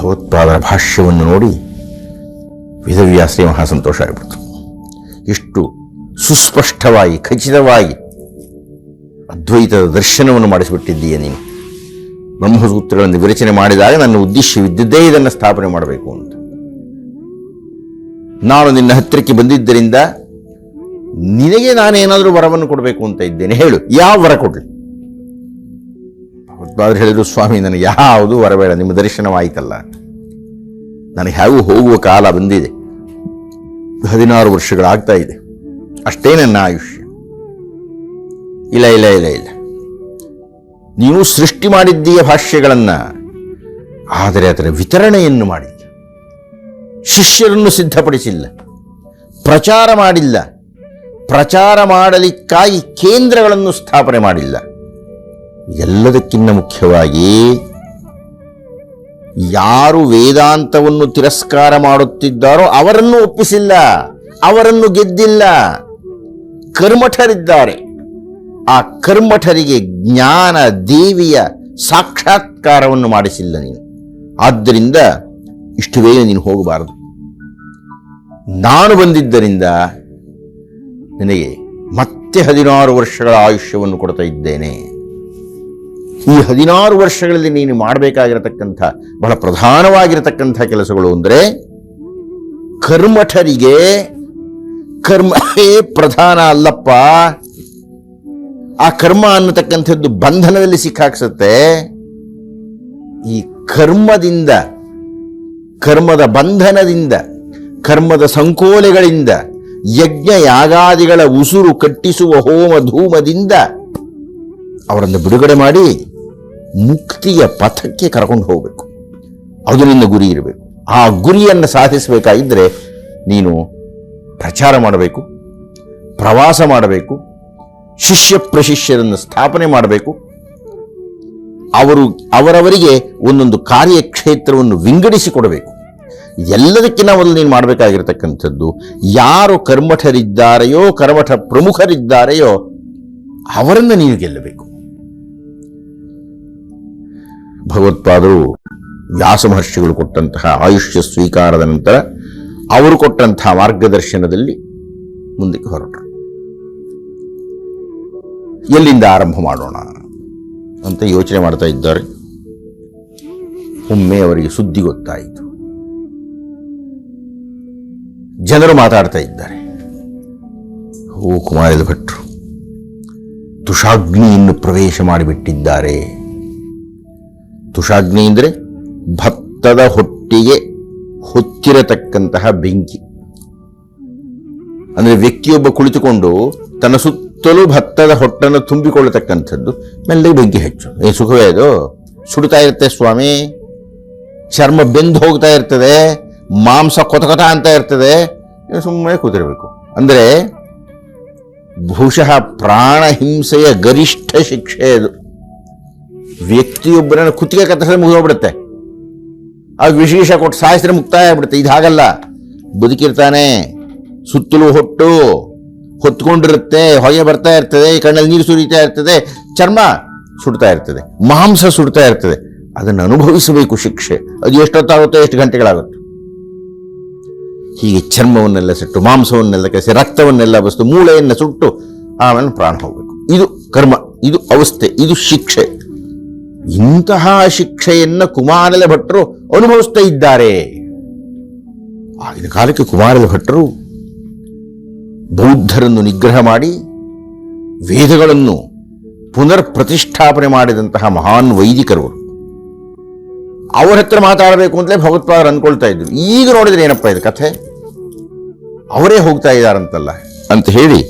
ಭಗವತ್ಪಾದರ ಭಾಷ್ಯವನ್ನು ನೋಡಿ ವೇದವ್ಯಾಸರಿಗೆ ಮಹಾ ಸಂತೋಷ ಆಗಿಬಿಡ್ತು. ಎಷ್ಟು ಸುಸ್ಪಷ್ಟವಾಗಿ ಖಚಿತವಾಗಿ ಅದ್ವೈತದ ದರ್ಶನವನ್ನು ಮಾಡಿಸಿಬಿಟ್ಟಿದ್ದೀಯ ನೀನು. ಬ್ರಹ್ಮಸೂತ್ರಗಳನ್ನು ವಿರಚನೆ ಮಾಡಿದಾಗ ನನ್ನ ಉದ್ದೇಶವಿದ್ದಿದ್ದೇ ಇದನ್ನು ಸ್ಥಾಪನೆ ಮಾಡಬೇಕು ಅಂತ. ನಾನು ನಿನ್ನ ಹತ್ತಿರಕ್ಕೆ ಬಂದಿದ್ದರಿಂದ ನಿನಗೆ ನಾನೇನಾದರೂ ವರವನ್ನು ಕೊಡಬೇಕು ಅಂತ ಇದ್ದೇನೆ, ಹೇಳು ಯಾವ ವರ ಕೊಡಲಿ? ಭಗವತ್ಪಾದರು ಹೇಳಿದ್ರು, ಸ್ವಾಮಿ ನನಗೆ ಯಾವುದು ವರ ಬೇಡ, ನಿಮ್ಮ ದರ್ಶನವಾಯಿತಲ್ಲ, ನನಗೆ ಹೇಗೂ ಹೋಗುವ ಕಾಲ ಬಂದಿದೆ, 16 ವರ್ಷಗಳಾಗ್ತಾ ಇದೆ, ಅಷ್ಟೇ ನನ್ನ ಆಯುಷ್ಯ. ಇಲ್ಲ ಇಲ್ಲ ಇಲ್ಲ ಇಲ್ಲ, ನೀವು ಸೃಷ್ಟಿ ಮಾಡಿದ್ದೀಯ ಭಾಷ್ಯಗಳನ್ನು, ಆದರೆ ಅದರ ವಿತರಣೆಯನ್ನು ಮಾಡಿಲ್ಲ, ಶಿಷ್ಯರನ್ನು ಸಿದ್ಧಪಡಿಸಿಲ್ಲ, ಪ್ರಚಾರ ಮಾಡಿಲ್ಲ, ಪ್ರಚಾರ ಮಾಡಲಿಕ್ಕಾಗಿ ಕೇಂದ್ರಗಳನ್ನು ಸ್ಥಾಪನೆ ಮಾಡಿಲ್ಲ. ಎಲ್ಲದಕ್ಕಿಂತ ಮುಖ್ಯವಾಗಿ ಯಾರು ವೇದಾಂತವನ್ನು ತಿರಸ್ಕಾರ ಮಾಡುತ್ತಿದ್ದಾರೋ ಅವರನ್ನು ಒಪ್ಪಿಸಿಲ್ಲ, ಅವರನ್ನು ಗೆದ್ದಿಲ್ಲ. ಕರ್ಮಠರಿದ್ದಾರೆ, ಆ ಕರ್ಮಠರಿಗೆ ಜ್ಞಾನ ದೇವಿಯ ಸಾಕ್ಷಾತ್ಕಾರವನ್ನು ಮಾಡಿಸಿಲ್ಲ ನೀನು. ಆದ್ದರಿಂದ ಇಷ್ಟು ಬೇಗ ನೀನು ಹೋಗಬಾರದು. ನಾನು ಬಂದಿದ್ದರಿಂದ ನಿನಗೆ ಮತ್ತೆ 16 ವರ್ಷಗಳ ಆಯುಷ್ಯವನ್ನು ಕೊಡ್ತಾ ಇದ್ದೇನೆ. ಈ 16 ವರ್ಷಗಳಲ್ಲಿ ನೀನು ಮಾಡಬೇಕಾಗಿರತಕ್ಕಂಥ ಬಹಳ ಪ್ರಧಾನವಾಗಿರತಕ್ಕಂಥ ಕೆಲಸಗಳು ಅಂದರೆ, ಕರ್ಮಠರಿಗೆ ಕರ್ಮವೇ ಪ್ರಧಾನ ಅಲ್ಲಪ್ಪ. ಆ ಕರ್ಮ ಅನ್ನತಕ್ಕಂಥದ್ದು ಬಂಧನದಲ್ಲಿ ಸಿಕ್ಕಾಕ್ಸುತ್ತೆ. ಈ ಕರ್ಮದಿಂದ, ಕರ್ಮದ ಬಂಧನದಿಂದ, ಕರ್ಮದ ಸಂಕೋಲೆಗಳಿಂದ, ಯಜ್ಞ ಯಾಗಾದಿಗಳ ಉಸುರು ಕಟ್ಟಿಸುವ ಹೋಮ ಧೂಮದಿಂದ ಅವರನ್ನು ಬಿಡುಗಡೆ ಮಾಡಿ ಮುಕ್ತಿಯ ಪಥಕ್ಕೆ ಕರ್ಕೊಂಡು ಹೋಗಬೇಕು. ಅದು ನಿನ್ನ ಗುರಿ ಇರಬೇಕು. ಆ ಗುರಿಯನ್ನು ಸಾಧಿಸಬೇಕಾಗಿದ್ದರೆ ನೀನು ಪ್ರಚಾರ ಮಾಡಬೇಕು, ಪ್ರವಾಸ ಮಾಡಬೇಕು, ಶಿಷ್ಯ ಪ್ರಶಿಷ್ಯರನ್ನು ಸ್ಥಾಪನೆ ಮಾಡಬೇಕು, ಅವರವರಿಗೆ ಒಂದೊಂದು ಕಾರ್ಯಕ್ಷೇತ್ರವನ್ನು ವಿಂಗಡಿಸಿಕೊಡಬೇಕು. ಎಲ್ಲದಕ್ಕಿಂತ ಮೊದಲು ನೀನು ಮಾಡಬೇಕಾಗಿರತಕ್ಕಂಥದ್ದು, ಯಾರು ಕರ್ಮಠರಿದ್ದಾರೆಯೋ, ಕರ್ಮಠ ಪ್ರಮುಖರಿದ್ದಾರೆಯೋ ಅವರನ್ನು ನೀನು ಗೆಲ್ಲಬೇಕು. ಭಗವತ್ಪಾದರು ವ್ಯಾಸ ಮಹರ್ಷಿಗಳು ಕೊಟ್ಟಂತಹ ಆಯುಷ್ಯ ಸ್ವೀಕಾರದ ನಂತರ ಅವರು ಕೊಟ್ಟಂತಹ ಮಾರ್ಗದರ್ಶನದಲ್ಲಿ ಮುಂದಕ್ಕೆ ಹೊರಟರು. ಎಲ್ಲಿಂದ ಆರಂಭ ಮಾಡೋಣ ಅಂತ ಯೋಚನೆ ಮಾಡ್ತಾ ಇದ್ದಾರೆ. ಒಮ್ಮೆ ಅವರಿಗೆ ಸುದ್ದಿ ಗೊತ್ತಾಯಿತು. ಜನರು ಮಾತಾಡ್ತಾ ಇದ್ದಾರೆ, ಓ ಕುಮಾರಲ ಭಟ್ರು ತುಷಾಗ್ನಿಯನ್ನು ಪ್ರವೇಶ ಮಾಡಿಬಿಟ್ಟಿದ್ದಾರೆ. ತುಷಾಗ್ನಿ ಅಂದರೆ ಭತ್ತದ ಹೊಟ್ಟಿಗೆ ಹೊತ್ತಿರತಕ್ಕಂತಹ ಬೆಂಕಿ. ಅಂದರೆ ವ್ಯಕ್ತಿಯೊಬ್ಬ ಕುಳಿತುಕೊಂಡು ತನ್ನ ಸುತ್ತಲೂ ಭತ್ತದ ಹೊಟ್ಟನ್ನು ತುಂಬಿಕೊಳ್ಳತಕ್ಕಂಥದ್ದು. ಮೆಲ್ಲಗೆ ಬೆಂಕಿ ಹೆಚ್ಚು. ಸುಖವೇ ಅದು? ಸುಡ್ತಾ ಇರುತ್ತೆ ಸ್ವಾಮಿ, ಚರ್ಮ ಬೆಂದು ಹೋಗ್ತಾ ಇರ್ತದೆ, ಮಾಂಸ ಕೊತ ಅಂತ ಇರ್ತದೆ, ಸುಮ್ಮನೆ ಕೂತಿರಬೇಕು. ಅಂದರೆ ಬಹುಶಃ ಪ್ರಾಣ ಹಿಂಸೆಯ ಗರಿಷ್ಠ ಶಿಕ್ಷೆ ಅದು. ವ್ಯಕ್ತಿಯೊಬ್ಬರನ್ನು ಕುತ್ತಿಗೆ ಕತ್ತರಿಸಿದ್ರೆ ಮುಗಿದೋಗ್ಬಿಡುತ್ತೆ, ಆಗ ವಿಶೇಷ ಕೊಟ್ಟು ಸಾಯಿಸಿದ್ರೆ ಮುಕ್ತಾಯ ಆಗ್ಬಿಡುತ್ತೆ. ಇದು ಹಾಗಲ್ಲ, ಬದುಕಿರ್ತಾನೆ, ಸುತ್ತಲೂ ಹೊತ್ಕೊಂಡಿರುತ್ತೆ, ಹೊಗೆ ಬರ್ತಾ ಇರ್ತದೆ, ಕಣ್ಣಲ್ಲಿ ನೀರು ಸುರಿತಾ ಇರ್ತದೆ, ಚರ್ಮ ಸುಡ್ತಾ ಇರ್ತದೆ, ಮಾಂಸ ಸುಡ್ತಾ ಇರ್ತದೆ. ಅದನ್ನು ಅನುಭವಿಸಬೇಕು ಶಿಕ್ಷೆ. ಅದು ಎಷ್ಟೊತ್ತಾಗುತ್ತೋ, ಎಷ್ಟು ಗಂಟೆಗಳಾಗುತ್ತೋ. ಹೀಗೆ ಚರ್ಮವನ್ನೆಲ್ಲ ಸುಟ್ಟು, ಮಾಂಸವನ್ನೆಲ್ಲ ಕಸಿ, ರಕ್ತವನ್ನೆಲ್ಲ ಬಸ್ತು, ಮೂಳೆಯನ್ನು ಸುಟ್ಟು ಆಮೇಲೆ ಪ್ರಾಣ ಹೋಗಬೇಕು. ಇದು ಕರ್ಮ, ಇದು ಅವಸ್ಥೆ, ಇದು ಶಿಕ್ಷೆ. ಇಂತಹ ಶಿಕ್ಷೆಯನ್ನು ಕುಮಾರಲ ಭಟ್ಟರು ಅನುಭವಿಸ್ತಾ ಇದ್ದಾರೆ. ಆಗಿನ ಕಾಲಕ್ಕೆ ಕುಮಾರಲ ಭಟ್ಟರು ಬೌದ್ಧರನ್ನು ನಿಗ್ರಹ ಮಾಡಿ ವೇದಗಳನ್ನು ಪುನರ್ ಪ್ರತಿಷ್ಠಾಪನೆ ಮಾಡಿದಂತಹ ಮಹಾನ್ ವೈದಿಕರು. ಅವರ ಹತ್ರ ಮಾತಾಡಬೇಕು ಅಂತಲೇ ಭಗವತ್ಪಾದರು ಅಂದ್ಕೊಳ್ತಾ ಇದ್ರು. ಈಗ ನೋಡಿದ್ರೆ ಏನಪ್ಪ ಇದು ಕಥೆ, ಅವರೇ ಹೋಗ್ತಾ ಇದ್ದಾರಂತಲ್ಲ ಅಂತ ಹೇಳಿ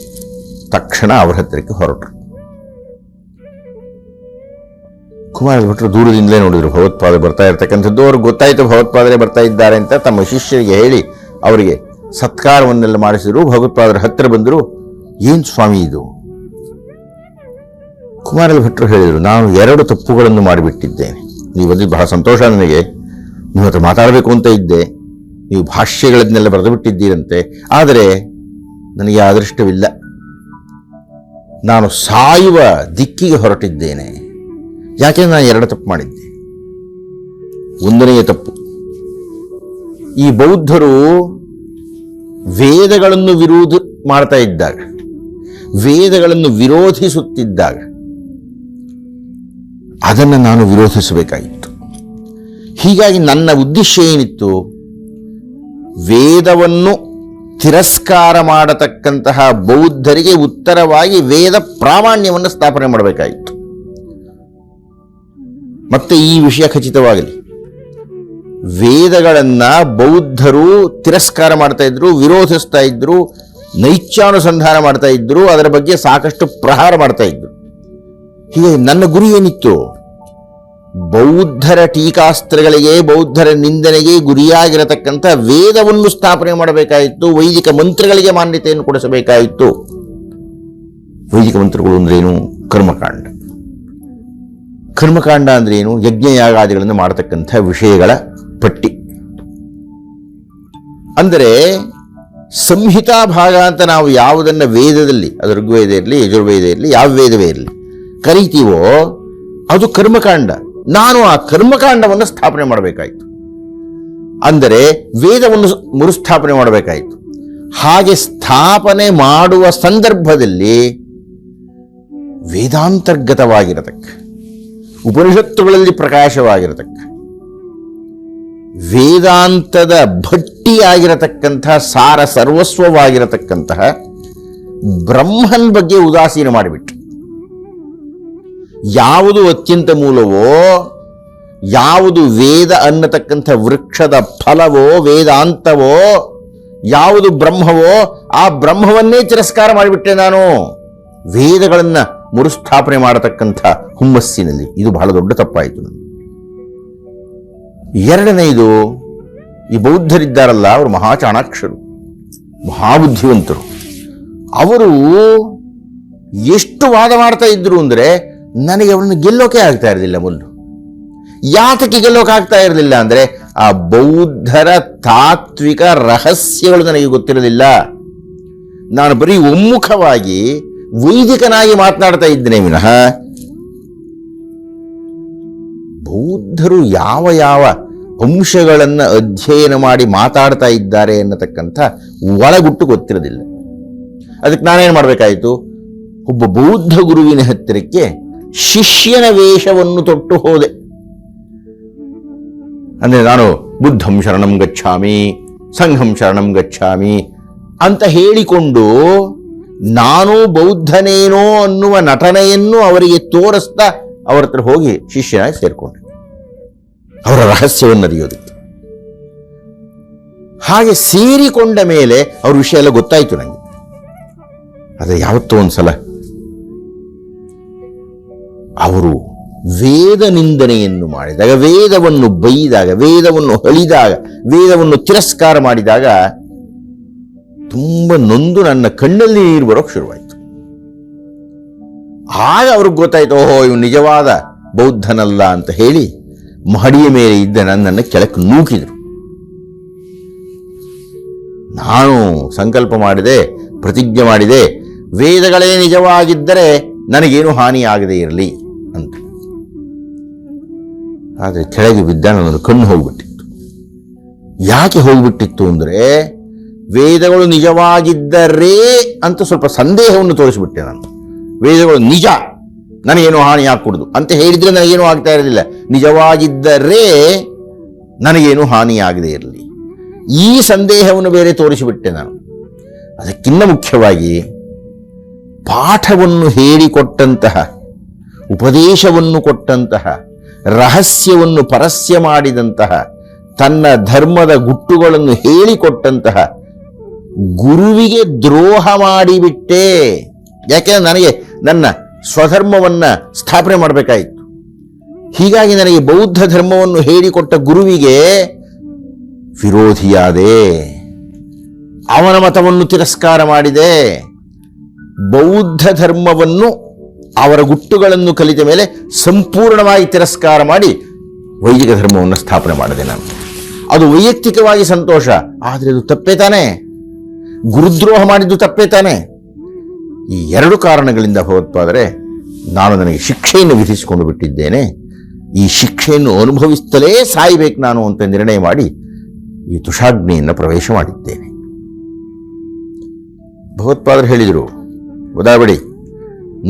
ತಕ್ಷಣ ಅವರ ಹತ್ತಿರಕ್ಕೆ ಹೊರಟರು. ಕುಮಾರ ಭಟ್ರು ದೂರದಿಂದಲೇ ನೋಡಿದ್ರು ಭಗವತ್ಪಾದರು ಬರ್ತಾ ಇರ್ತಕ್ಕಂಥದ್ದು. ಅವ್ರಿಗೆ ಗೊತ್ತಾಯಿತು ಭಗವತ್ಪಾದರೇ ಬರ್ತಾ ಇದ್ದಾರೆ ಅಂತ. ತಮ್ಮ ಶಿಷ್ಯರಿಗೆ ಹೇಳಿ ಅವರಿಗೆ ಸತ್ಕಾರವನ್ನೆಲ್ಲ ಮಾಡಿಸಿದ್ರು. ಭಗವತ್ಪಾದರ ಹತ್ತಿರ ಬಂದರು. ಏನು ಸ್ವಾಮಿ ಇದು? ಕುಮಾರ ಭಟ್ರು ಹೇಳಿದರು, ನಾನು 2 ತಪ್ಪುಗಳನ್ನು ಮಾಡಿಬಿಟ್ಟಿದ್ದೇನೆ. ನೀವು ಬಂದಿದ್ದು ಬಹಳ ಸಂತೋಷ ನನಗೆ. ನಿಮ್ಮ ಹತ್ರ ಮಾತಾಡಬೇಕು ಅಂತ ಇದ್ದೆ. ನೀವು ಭಾಷ್ಯಗಳನ್ನೆಲ್ಲ ಬರೆದು ಬಿಟ್ಟಿದ್ದೀರಂತೆ. ಆದರೆ ನನಗೆ ಅದೃಷ್ಟವಿಲ್ಲ. ನಾನು ಸಾಯುವ ದಿಕ್ಕಿಗೆ ಹೊರಟಿದ್ದೇನೆ. ಯಾಕೆಂದ್ರೆ ನಾನು 2 ತಪ್ಪು ಮಾಡಿದ್ದೆ. 1ನೆಯ ತಪ್ಪು, ಈ ಬೌದ್ಧರು ವೇದಗಳನ್ನು ವಿರೋಧ ಮಾಡ್ತಾ ಇದ್ದಾಗ, ವೇದಗಳನ್ನು ವಿರೋಧಿಸುತ್ತಿದ್ದಾಗ ಅದನ್ನು ನಾನು ವಿರೋಧಿಸಬೇಕಾಗಿತ್ತು. ಹೀಗಾಗಿ ನನ್ನ ಉದ್ದೇಶ ಏನಿತ್ತು? ವೇದವನ್ನು ತಿರಸ್ಕಾರ ಮಾಡತಕ್ಕಂತಹ ಬೌದ್ಧರಿಗೆ ಉತ್ತರವಾಗಿ ವೇದ ಪ್ರಾಮಾಣ್ಯವನ್ನು ಸ್ಥಾಪನೆ ಮಾಡಬೇಕಾಯಿತು. ಮತ್ತೆ ಈ ವಿಷಯ ಖಚಿತವಾಗಲಿ, ವೇದಗಳನ್ನ ಬೌದ್ಧರು ತಿರಸ್ಕಾರ ಮಾಡ್ತಾ ಇದ್ರು, ವಿರೋಧಿಸ್ತಾ ಇದ್ರು, ನೈಚ್ಯಾನುಸಂಧಾನ ಮಾಡ್ತಾ ಇದ್ರು, ಅದರ ಬಗ್ಗೆ ಸಾಕಷ್ಟು ಪ್ರಹಾರ ಮಾಡ್ತಾ ಇದ್ರು. ಹೀಗೆ ನನ್ನ ಗುರಿ ಏನಿತ್ತು? ಬೌದ್ಧರ ಟೀಕಾಸ್ತ್ರಗಳಿಗೆ, ಬೌದ್ಧರ ನಿಂದನೆಗೆ ಗುರಿಯಾಗಿರತಕ್ಕಂಥ ವೇದವನ್ನು ಸ್ಥಾಪನೆ ಮಾಡಬೇಕಾಯಿತು. ವೈದಿಕ ಮಂತ್ರಗಳಿಗೆ ಮಾನ್ಯತೆಯನ್ನು ಕೊಡಿಸಬೇಕಾಯಿತು. ವೈದಿಕ ಮಂತ್ರಗಳು ಅಂದ್ರೇನು? ಕರ್ಮಕಾಂಡ. ಕರ್ಮಕಾಂಡ ಅಂದ್ರೇನು? ಯಜ್ಞಯಾಗಾದಿಗಳನ್ನು ಮಾಡತಕ್ಕಂಥ ವಿಷಯಗಳ ಪಟ್ಟಿ. ಅಂದರೆ ಸಂಹಿತಾ ಭಾಗ ಅಂತ ನಾವು ಯಾವುದನ್ನು ವೇದದಲ್ಲಿ, ಅದು ಋಗ್ವೇದ ಇರಲಿ, ಯಜುರ್ವೇದ ಇರಲಿ, ಯಾವ ವೇದವೇ ಇರಲಿ ಕರಿತೀವೋ ಅದು ಕರ್ಮಕಾಂಡ. ನಾನು ಆ ಕರ್ಮಕಾಂಡವನ್ನು ಸ್ಥಾಪನೆ ಮಾಡಬೇಕಾಯಿತು. ಅಂದರೆ ವೇದವನ್ನು ಮರುಸ್ಥಾಪನೆ ಮಾಡಬೇಕಾಯಿತು. ಹಾಗೆ ಸ್ಥಾಪನೆ ಮಾಡುವ ಸಂದರ್ಭದಲ್ಲಿ ವೇದಾಂತರ್ಗತವಾಗಿರತಕ್ಕ, ಉಪನಿಷತ್ತುಗಳಲ್ಲಿ ಪ್ರಕಾಶವಾಗಿರತಕ್ಕ, ವೇದಾಂತದ ಭಟ್ಟಿಯಾಗಿರತಕ್ಕಂತಹ ಸಾರ ಸರ್ವಸ್ವವಾಗಿರತಕ್ಕಂತಹ ಬ್ರಹ್ಮನ್ ಬಗ್ಗೆ ಉದಾಸೀನ ಮಾಡಿಬಿಟ್ಟು, ಯಾವುದು ಅತ್ಯಂತ ಮೂಲವೋ, ಯಾವುದು ವೇದ ಅನ್ನತಕ್ಕಂಥ ವೃಕ್ಷದ ಫಲವೋ, ವೇದಾಂತವೋ, ಯಾವುದು ಬ್ರಹ್ಮವೋ, ಆ ಬ್ರಹ್ಮವನ್ನೇ ತಿರಸ್ಕಾರ ಮಾಡಿಬಿಟ್ಟೆ ನಾನು ವೇದಗಳನ್ನ ಮರುಸ್ಥಾಪನೆ ಮಾಡತಕ್ಕಂಥ ಹುಮ್ಮಸ್ಸಿನಲ್ಲಿ. ಇದು ಬಹಳ ದೊಡ್ಡ ತಪ್ಪಾಯಿತು ನನಗೆ. ಎರಡನೆಯದು, ಈ ಬೌದ್ಧರಿದ್ದಾರಲ್ಲ, ಅವರು ಮಹಾಚಾಣಾಕ್ಷರು, ಮಹಾಬುದ್ಧಿವಂತರು. ಅವರು ಎಷ್ಟು ವಾದ ಮಾಡ್ತಾ ಇದ್ರು ಅಂದರೆ ನನಗೆ ಅವರನ್ನು ಗೆಲ್ಲೋಕೆ ಆಗ್ತಾ ಇರಲಿಲ್ಲ. ಮೊದಲು ಯಾತಕ್ಕೆ ಗೆಲ್ಲೋಕೆ ಆಗ್ತಾ ಇರಲಿಲ್ಲ ಅಂದರೆ ಆ ಬೌದ್ಧರ ತಾತ್ವಿಕ ರಹಸ್ಯಗಳು ನನಗೆ ಗೊತ್ತಿರಲಿಲ್ಲ. ನಾನು ಬರೀ ಒಮ್ಮುಖವಾಗಿ ವೈದಿಕನಾಗಿ ಮಾತನಾಡ್ತಾ ಇದ್ದೇನೆ ವಿನಃ ಬೌದ್ಧರು ಯಾವ ಯಾವ ಅಂಶಗಳನ್ನು ಅಧ್ಯಯನ ಮಾಡಿ ಮಾತಾಡ್ತಾ ಇದ್ದಾರೆ ಅನ್ನತಕ್ಕಂಥ ಒಳಗುಟ್ಟು ಗೊತ್ತಿರೋದಿಲ್ಲ. ಅದಕ್ಕೆ ನಾನೇನು ಮಾಡಬೇಕಾಯಿತು? ಒಬ್ಬ ಬೌದ್ಧ ಗುರುವಿನ ಹತ್ತಿರಕ್ಕೆ ಶಿಷ್ಯನ ವೇಷವನ್ನು ತೊಟ್ಟು ಹೋದೆ. ಅಂದರೆ ನಾನು ಬುದ್ಧಂ ಶರಣಂ ಗಚ್ಛಾಮಿ, ಸಂಘಂ ಶರಣಂ ಗಚ್ಛಾಮಿ ಅಂತ ಹೇಳಿಕೊಂಡು ನಾನು ಬೌದ್ಧನೇನೋ ಅನ್ನುವ ನಟನೆಯನ್ನು ಅವರಿಗೆ ತೋರಿಸ್ತಾ ಅವರ ಹತ್ರ ಹೋಗಿ ಶಿಷ್ಯನಾಗಿ ಸೇರಿಕೊಂಡೆ, ಅವರ ರಹಸ್ಯವನ್ನು ಅರಿಯೋದಕ್ಕೆ. ಹಾಗೆ ಸೇರಿಕೊಂಡ ಮೇಲೆ ಅವ್ರ ವಿಷಯ ಎಲ್ಲ ಗೊತ್ತಾಯಿತು ನನಗೆ. ಆದರೆ ಯಾವತ್ತೋ ಒಂದ್ಸಲ ಅವರು ವೇದ ನಿಂದನೆಯನ್ನು ಮಾಡಿದಾಗ, ವೇದವನ್ನು ಬೈದಾಗ, ವೇದವನ್ನು ಹಳಿದಾಗ, ವೇದವನ್ನು ತಿರಸ್ಕಾರ ಮಾಡಿದಾಗ ತುಂಬ ನೊಂದು ನನ್ನ ಕಣ್ಣಲ್ಲಿ ನೀರು ಬರೋಕ್ಕೆ ಶುರುವಾಯಿತು. ಆಗ ಅವ್ರಿಗೆ ಗೊತ್ತಾಯ್ತು, ಓಹೋ ಇವು ನಿಜವಾದ ಬೌದ್ಧನಲ್ಲ ಅಂತ ಹೇಳಿ ಮಹಡಿಯ ಮೇಲೆ ಇದ್ದ ನನ್ನನ್ನು ಕೆಳಕ್ಕೆ ನೂಕಿದರು. ನಾನು ಸಂಕಲ್ಪ ಮಾಡಿದೆ, ಪ್ರತಿಜ್ಞೆ ಮಾಡಿದೆ, ವೇದಗಳೇ ನಿಜವಾಗಿದ್ದರೆ ನನಗೇನು ಹಾನಿಯಾಗದೇ ಇರಲಿ ಅಂತ. ಆದರೆ ಕೆಳಗೆ ಬಿದ್ದ ನನ್ನ ಕಣ್ಣು ಹೋಗ್ಬಿಟ್ಟಿತ್ತು. ಯಾಕೆ ಹೋಗ್ಬಿಟ್ಟಿತ್ತು ಅಂದರೆ ವೇದಗಳು ನಿಜವಾಗಿದ್ದರೆ ಅಂತ ಸ್ವಲ್ಪ ಸಂದೇಹವನ್ನು ತೋರಿಸಿಬಿಟ್ಟೆ ನಾನು. ವೇದಗಳು ನಿಜ, ನನಗೇನು ಹಾನಿ ಆಗಕೂಡದು ಅಂತ ಹೇಳಿದ್ರೆ ನನಗೇನು ಆಗ್ತಾ ಇರಲಿಲ್ಲ. ನಿಜವಾಗಿದ್ದರೆ ನನಗೇನು ಹಾನಿಯಾಗದೇ ಇರಲಿ, ಈ ಸಂದೇಹವನ್ನು ಬೇರೆ ತೋರಿಸಿಬಿಟ್ಟೆ ನಾನು. ಅದಕ್ಕಿಂತ ಮುಖ್ಯವಾಗಿ ಪಾಠವನ್ನು ಹೇಳಿಕೊಟ್ಟಂತಹ, ಉಪದೇಶವನ್ನು ಕೊಟ್ಟಂತಹ, ರಹಸ್ಯವನ್ನು ಪರಸ್ಯ ಮಾಡಿದಂತಹ, ತನ್ನ ಧರ್ಮದ ಗುಟ್ಟುಗಳನ್ನು ಹೇಳಿಕೊಟ್ಟಂತಹ ಗುರುವಿಗೆ ದ್ರೋಹ ಮಾಡಿಬಿಟ್ಟೆ. ಯಾಕೆಂದ್ರೆ ನನಗೆ ನನ್ನ ಸ್ವಧರ್ಮವನ್ನು ಸ್ಥಾಪನೆ ಮಾಡಬೇಕಾಯಿತು. ಹೀಗಾಗಿ ನನಗೆ ಬೌದ್ಧ ಧರ್ಮವನ್ನು ಹೇಳಿಕೊಟ್ಟ ಗುರುವಿಗೆ ವಿರೋಧಿಯಾದೆ, ಅವನ ಮತವನ್ನು ತಿರಸ್ಕಾರ ಮಾಡಿದೆ. ಬೌದ್ಧ ಧರ್ಮವನ್ನು, ಅವರ ಗುಟ್ಟುಗಳನ್ನು ಕಲಿತ ಮೇಲೆ ಸಂಪೂರ್ಣವಾಗಿ ತಿರಸ್ಕಾರ ಮಾಡಿ ವೈದಿಕ ಧರ್ಮವನ್ನು ಸ್ಥಾಪನೆ ಮಾಡಿದೆ ನಾನು. ಅದು ವೈಯಕ್ತಿಕವಾಗಿ ಸಂತೋಷ, ಆದರೆ ಅದು ತಪ್ಪೇ ತಾನೆ. ಗುರುದ್ರೋಹ ಮಾಡಿದ್ದು ತಪ್ಪೇ ತಾನೆ. ಈ ಎರಡು ಕಾರಣಗಳಿಂದ ಭಗವತ್ಪಾದರೆ ನಾನು ನನಗೆ ಶಿಕ್ಷೆಯನ್ನು ವಿಧಿಸಿಕೊಂಡು ಬಿಟ್ಟಿದ್ದೇನೆ. ಈ ಶಿಕ್ಷೆಯನ್ನು ಅನುಭವಿಸ್ತಲೇ ಸಾಯಬೇಕು ನಾನು ಅಂತ ನಿರ್ಣಯ ಮಾಡಿ ಈ ತುಷಾಗ್ನಿಯನ್ನು ಪ್ರವೇಶ ಮಾಡಿದ್ದೇನೆ. ಭಗವತ್ಪಾದರು ಹೇಳಿದರು, ಉದಾಹರಣೆ,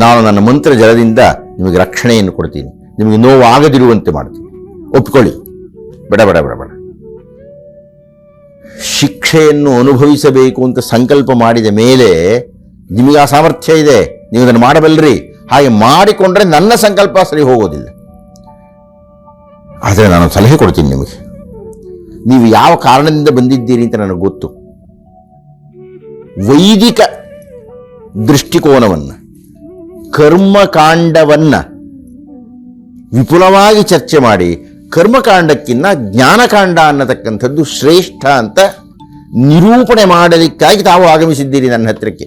ನಾನು ನನ್ನ ಮಂತ್ರ ಜಲದಿಂದ ನಿಮಗೆ ರಕ್ಷಣೆಯನ್ನು ಕೊಡ್ತೀನಿ, ನಿಮಗೆ ನೋವಾಗದಿರುವಂತೆ ಮಾಡ್ತೀನಿ, ಒಪ್ಪಿಕೊಳ್ಳಿ. ಬೇಡ ಬೇಡ ಬೇಡ ಬೇಡ. ಶಿಕ್ಷೆಯನ್ನು ಅನುಭವಿಸಬೇಕು ಅಂತ ಸಂಕಲ್ಪ ಮಾಡಿದ ಮೇಲೆ ನಿಮಗೆ ಆ ಸಾಮರ್ಥ್ಯ ಇದೆ, ನೀವು ಅದನ್ನು ಮಾಡಬಲ್ಲರಿ. ಹಾಗೆ ಮಾಡಿಕೊಂಡ್ರೆ ನನ್ನ ಸಂಕಲ್ಪ ಸರಿ ಹೋಗೋದಿಲ್ಲ. ಆದರೆ ನಾನು ಸಲಹೆ ಕೊಡ್ತೀನಿ ನಿಮಗೆ. ನೀವು ಯಾವ ಕಾರಣದಿಂದ ಬಂದಿದ್ದೀರಿ ಅಂತ ನನಗೆ ಗೊತ್ತು. ವೈದಿಕ ದೃಷ್ಟಿಕೋನವನ್ನು, ಕರ್ಮಕಾಂಡವನ್ನು ವಿಪುಲವಾಗಿ ಚರ್ಚೆ ಮಾಡಿ, ಕರ್ಮಕಾಂಡಕ್ಕಿಂತ ಜ್ಞಾನಕಾಂಡ ಅನ್ನತಕ್ಕಂಥದ್ದು ಶ್ರೇಷ್ಠ ಅಂತ ನಿರೂಪಣೆ ಮಾಡಲಿಕ್ಕಾಗಿ ತಾವು ಆಗಮಿಸಿದ್ದೀರಿ ನನ್ನ ಹತ್ತಿರಕ್ಕೆ.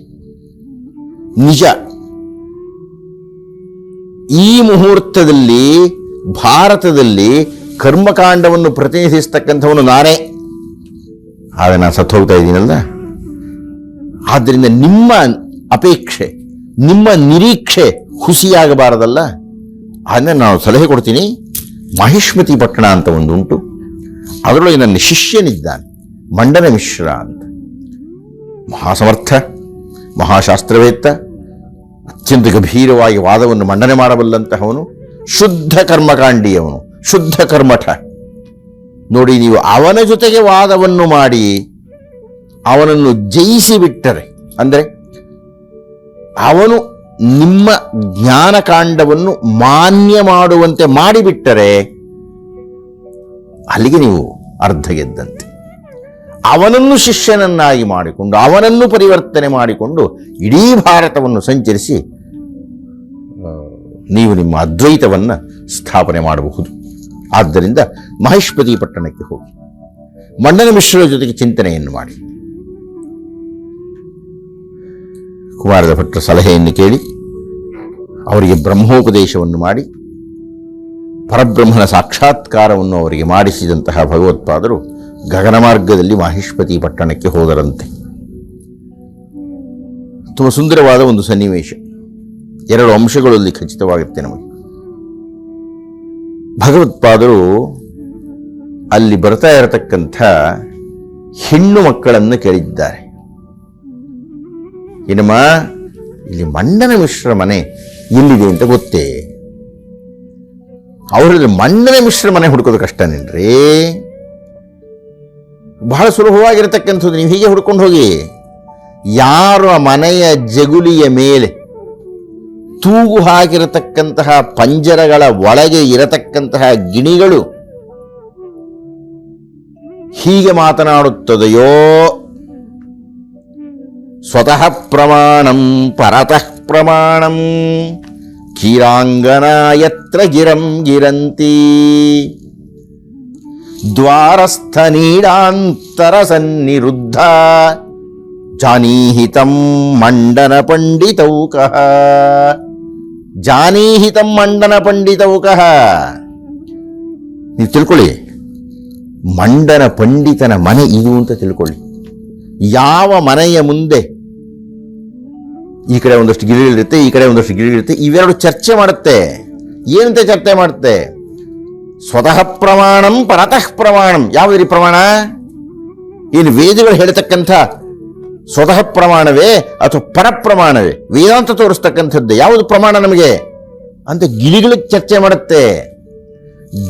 ನಿಜ, ಈ ಮುಹೂರ್ತದಲ್ಲಿ ಭಾರತದಲ್ಲಿ ಕರ್ಮಕಾಂಡವನ್ನು ಪ್ರತಿನಿಧಿಸ್ತಕ್ಕಂಥವನು ನಾನೇ. ಆದರೆ ನಾನು ಸತ್ತು ಹೋಗ್ತಾ ಇದ್ದೀನಲ್ಲ. ಆದ್ದರಿಂದ ನಿಮ್ಮ ಅಪೇಕ್ಷೆ, ನಿಮ್ಮ ನಿರೀಕ್ಷೆ ಹುಸಿಯಾಗಬಾರದಲ್ಲ. ಅದನ್ನು ನಾನು ಸಲಹೆ ಕೊಡ್ತೀನಿ. ಮಾಹಿಷ್ಮತಿ ಪಟ್ಟಣ ಅಂತ ಒಂದುಂಟು, ಅದರೊಳಗೆ ನನ್ನ ಶಿಷ್ಯನಿದ್ದಾನೆ, ಮಂಡನ ಮಿಶ್ರ ಅಂತ. ಮಹಾಸಮರ್ಥ, ಮಹಾಶಾಸ್ತ್ರವೇತ್ತ, ಅತ್ಯಂತ ಗಂಭೀರವಾಗಿ ವಾದವನ್ನು ಮಂಡನೆ ಮಾಡಬಲ್ಲಂತಹವನು, ಶುದ್ಧ ಕರ್ಮಕಾಂಡಿಯವನು, ಶುದ್ಧ ಕರ್ಮಠ. ನೋಡಿ, ನೀವು ಅವನ ಜೊತೆಗೆ ವಾದವನ್ನು ಮಾಡಿ ಅವನನ್ನು ಜಯಿಸಿಬಿಟ್ಟರೆ, ಅಂದರೆ ಅವನು ನಿಮ್ಮ ಜ್ಞಾನಕಾಂಡವನ್ನು ಮಾನ್ಯ ಮಾಡುವಂತೆ ಮಾಡಿಬಿಟ್ಟರೆ ಅಲ್ಲಿಗೆ ನೀವು ಅರ್ಧ ಗೆದ್ದಂತೆ. ಅವನನ್ನು ಶಿಷ್ಯನನ್ನಾಗಿ ಮಾಡಿಕೊಂಡು, ಅವನನ್ನು ಪರಿವರ್ತನೆ ಮಾಡಿಕೊಂಡು ಇಡೀ ಭಾರತವನ್ನು ಸಂಚರಿಸಿ ನೀವು ನಿಮ್ಮ ಅದ್ವೈತವನ್ನು ಸ್ಥಾಪನೆ ಮಾಡಬಹುದು. ಆದ್ದರಿಂದ ಮಹೇಶ್ಪತಿ ಪಟ್ಟಣಕ್ಕೆ ಹೋಗಿ ಮಂಡನ ಮಿಶ್ರರ ಜೊತೆಗೆ ಚಿಂತನೆಯನ್ನು ಮಾಡಿ, ಕುಮಾರದ ಭಟ್ರ ಸಲಹೆಯನ್ನು ಕೇಳಿ, ಅವರಿಗೆ ಬ್ರಹ್ಮೋಪದೇಶವನ್ನು ಮಾಡಿ, ಪರಬ್ರಹ್ಮನ ಸಾಕ್ಷಾತ್ಕಾರವನ್ನು ಅವರಿಗೆ ಮಾಡಿಸಿದಂತಹ ಭಗವತ್ಪಾದರು ಗಗನ ಮಾರ್ಗದಲ್ಲಿ ಮಾಹಿಷ್ಪತಿ ಪಟ್ಟಣಕ್ಕೆ ಹೋದರಂತೆ. ತುಂಬ ಸುಂದರವಾದ ಒಂದು ಸನ್ನಿವೇಶ. ಎರಡು ಅಂಶಗಳಲ್ಲಿ ಖಚಿತವಾಗುತ್ತೆ ನಮಗೆ. ಭಗವತ್ಪಾದರು ಅಲ್ಲಿ ಬರ್ತಾ ಇರತಕ್ಕಂಥ ಹೆಣ್ಣು ಮಕ್ಕಳನ್ನು ಕೇಳಿದ್ದಾರೆ. ಏನಮ್ಮ, ಇಲ್ಲಿ ಮಂಡನ ಮಿಶ್ರ ಮನೆ ಎಲ್ಲಿದೆ ಅಂತ ಗೊತ್ತೇ? ಅವರಲ್ಲಿ ಮಂಡನ ಮಿಶ್ರ ಮನೆ ಹುಡುಕೋದು ಕಷ್ಟನೇನ್ರಿ? ಬಹಳ ಸುಲಭವಾಗಿರತಕ್ಕಂಥದ್ದು. ನೀವು ಹೀಗೆ ಹುಡ್ಕೊಂಡು ಹೋಗಿ, ಯಾರ ಮನೆಯ ಜಗುಲಿಯ ಮೇಲೆ ತೂಗು ಹಾಕಿರತಕ್ಕಂತಹ ಪಂಜರಗಳ ಒಳಗೆ ಇರತಕ್ಕಂತಹ ಗಿಣಿಗಳು ಹೀಗೆ ಮಾತನಾಡುತ್ತದೆಯೋ, ಸ್ವತಃ ಪ್ರಮಾಣಂ ಪರತಃ ಪ್ರಮಾಣಂ ಕ್ಷೀರಾಂಗನಾ ಯತ್ರ ಗಿರಂ ಗಿರಂತಿ ದ್ವಾರಸ್ಥ ನೀಡಾಂತರ ಸನ್ನಿರುದ್ಧ ಜಾನೀಹಿತಂ ಮಂಡನ ಪಂಡಿತೌಕಃ. ಜಾನೀಹಿತಂ ಮಂಡನ ಪಂಡಿತೌಕಃ. ನೀವು ತಿಳ್ಕೊಳ್ಳಿ, ಮಂಡನ ಪಂಡಿತನ ಮನೆ ಇದು ಅಂತ ತಿಳ್ಕೊಳ್ಳಿ. ಯಾವ ಮನೆಯ ಮುಂದೆ ಈ ಕಡೆ ಒಂದಷ್ಟು ಗಿಳಿಗಳಿರುತ್ತೆ, ಈ ಕಡೆ ಒಂದಷ್ಟು ಗಿಳಿಗಳಿರುತ್ತೆ, ಇವೆರಡು ಚರ್ಚೆ ಮಾಡುತ್ತೆ. ಏನಂತ ಚರ್ಚೆ ಮಾಡುತ್ತೆ? ಸ್ವತಃ ಪ್ರಮಾಣಂ ಪರತಃ ಪ್ರಮಾಣಂ. ಯಾವುದರಿ ಪ್ರಮಾಣ? ಏನು ವೇದಗಳು ಹೇಳ್ತಕ್ಕಂಥ ಸ್ವತಃ ಪ್ರಮಾಣವೇ ಅಥವಾ ಪರಪ್ರಮಾಣವೇ? ವೇದಾಂತ ತೋರಿಸ್ತಕ್ಕಂಥದ್ದು ಯಾವುದು ಪ್ರಮಾಣ ನಮಗೆ ಅಂತ ಗಿಳಿಗಳು ಚರ್ಚೆ ಮಾಡುತ್ತೆ.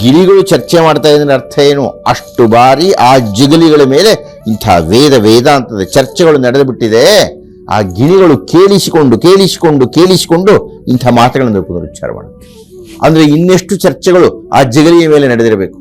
ಗಿಳಿಗಳು ಚರ್ಚೆ ಮಾಡ್ತಾ ಇದ್ರೆ ಅರ್ಥ ಏನು? ಅಷ್ಟು ಬಾರಿ ಆ ಜಿಗಲಿಗಳ ಮೇಲೆ ಇಂಥ ವೇದಾಂತದ ಚರ್ಚೆಗಳು ನಡೆದು ಬಿಟ್ಟಿದೆ. ಆ ಗಿಳಿಗಳು ಕೇಳಿಸಿಕೊಂಡು ಇಂಥ ಮಾತುಗಳನ್ನು ಪುನರುಚ್ಚಾರ ಮಾಡುತ್ತೆ. ಅಂದರೆ ಇನ್ನೆಷ್ಟು ಚರ್ಚೆಗಳು ಆ ಜಿಗಲಿಯ ಮೇಲೆ ನಡೆದಿರಬೇಕು.